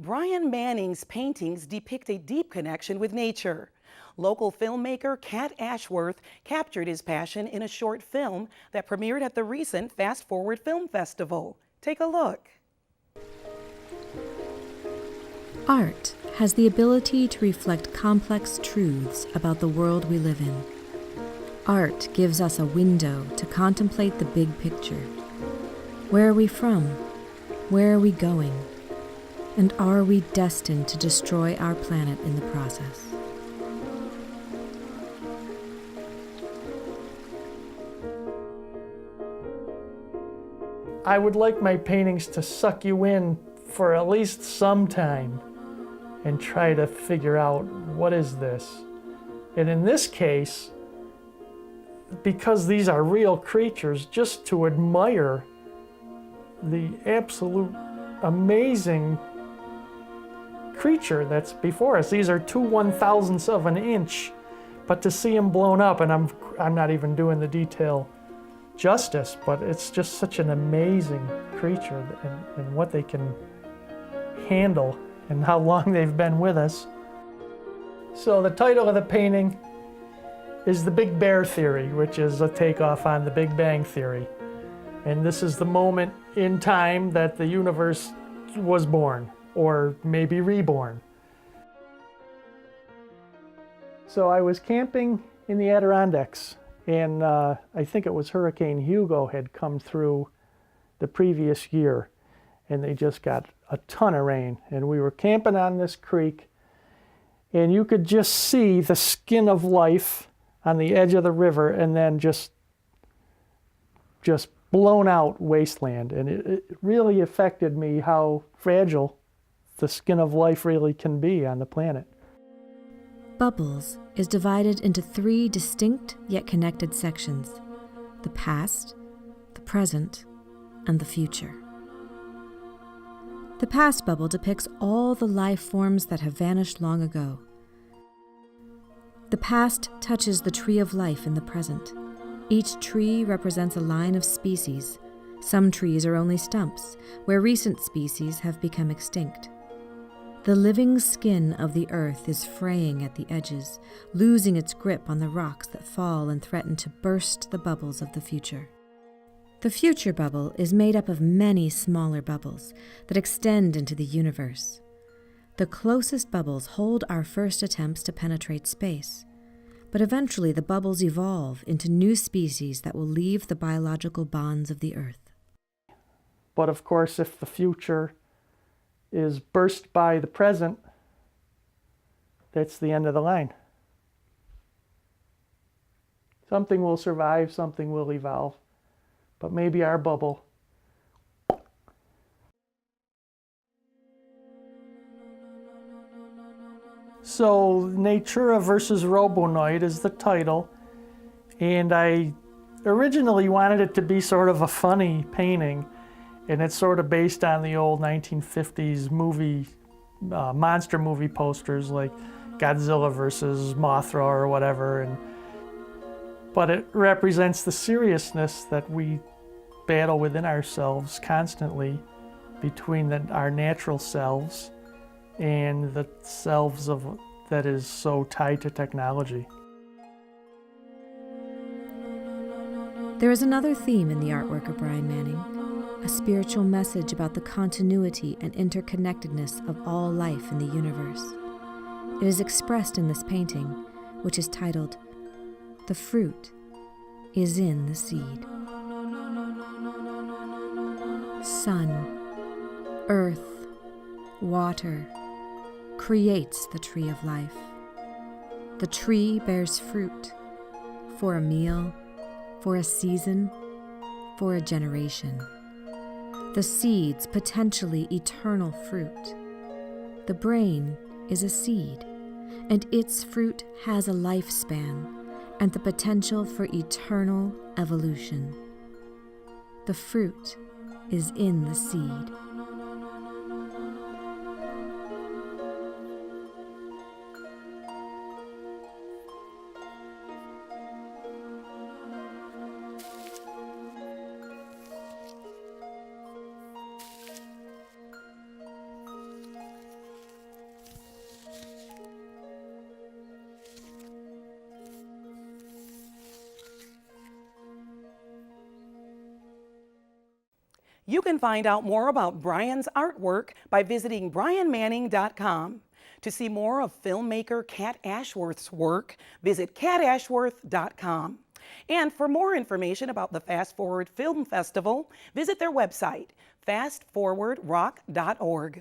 Brian Manning's paintings depict a deep connection with nature. Local filmmaker Cat Ashworth captured his passion in a short film that premiered at the recent Fast Forward Film Festival. Take a look. Art has the ability to reflect complex truths about the world we live in. Art gives us a window to contemplate the big picture. Where are we from? Where are we going? And are we destined to destroy our planet in the process? I would like my paintings to suck you in for at least some time and try to figure out, what is this? And in this case, because these are real creatures, just to admire the absolute amazing creature that's before us. These are 2 1,000ths of an inch, but to see them blown up, and I'm not even doing the detail justice, but it's just such an amazing creature and what they can handle and how long they've been with us. So the title of the painting is The Big Bear Theory, which is a takeoff on the Big Bang Theory. And this is the moment in time that the universe was born, or maybe reborn. So I was camping in the Adirondacks, and I think it was Hurricane Hugo had come through the previous year, and they just got a ton of rain. And we were camping on this creek, and you could just see the skin of life on the edge of the river, and then just blown out wasteland. And it really affected me how fragile the skin of life really can be on the planet. Bubbles is divided into 3 distinct yet connected sections: the past, the present, and the future. The past bubble depicts all the life forms that have vanished long ago. The past touches the tree of life in the present. Each tree represents a line of species. Some trees are only stumps, where recent species have become extinct. The living skin of the earth is fraying at the edges, losing its grip on the rocks that fall and threaten to burst the bubbles of the future. The future bubble is made up of many smaller bubbles that extend into the universe. The closest bubbles hold our first attempts to penetrate space, but eventually the bubbles evolve into new species that will leave the biological bonds of the earth. But of course, if the future is burst by the present, that's the end of the line. Something will survive, something will evolve, but maybe our bubble. So Natura versus Robonoid is the title, and I originally wanted it to be sort of a funny painting, and it's sort of based on the old 1950s movie, monster movie posters like Godzilla versus Mothra or whatever, but it represents the seriousness that we battle within ourselves constantly between our natural selves and the selves that is so tied to technology. There is another theme in the artwork of Brian Manning, a spiritual message about the continuity and interconnectedness of all life in the universe. It is expressed in this painting, which is titled, "The Fruit is in the Seed." Sun, earth, water creates the tree of life. The tree bears fruit for a meal, for a season, for a generation. The seed's potentially eternal fruit. The brain is a seed, and its fruit has a lifespan and the potential for eternal evolution. The fruit is in the seed. You can find out more about Brian's artwork by visiting brianmanning.com. To see more of filmmaker Kat Ashworth's work, visit katashworth.com. And for more information about the Fast Forward Film Festival, visit their website, fastforwardrock.org.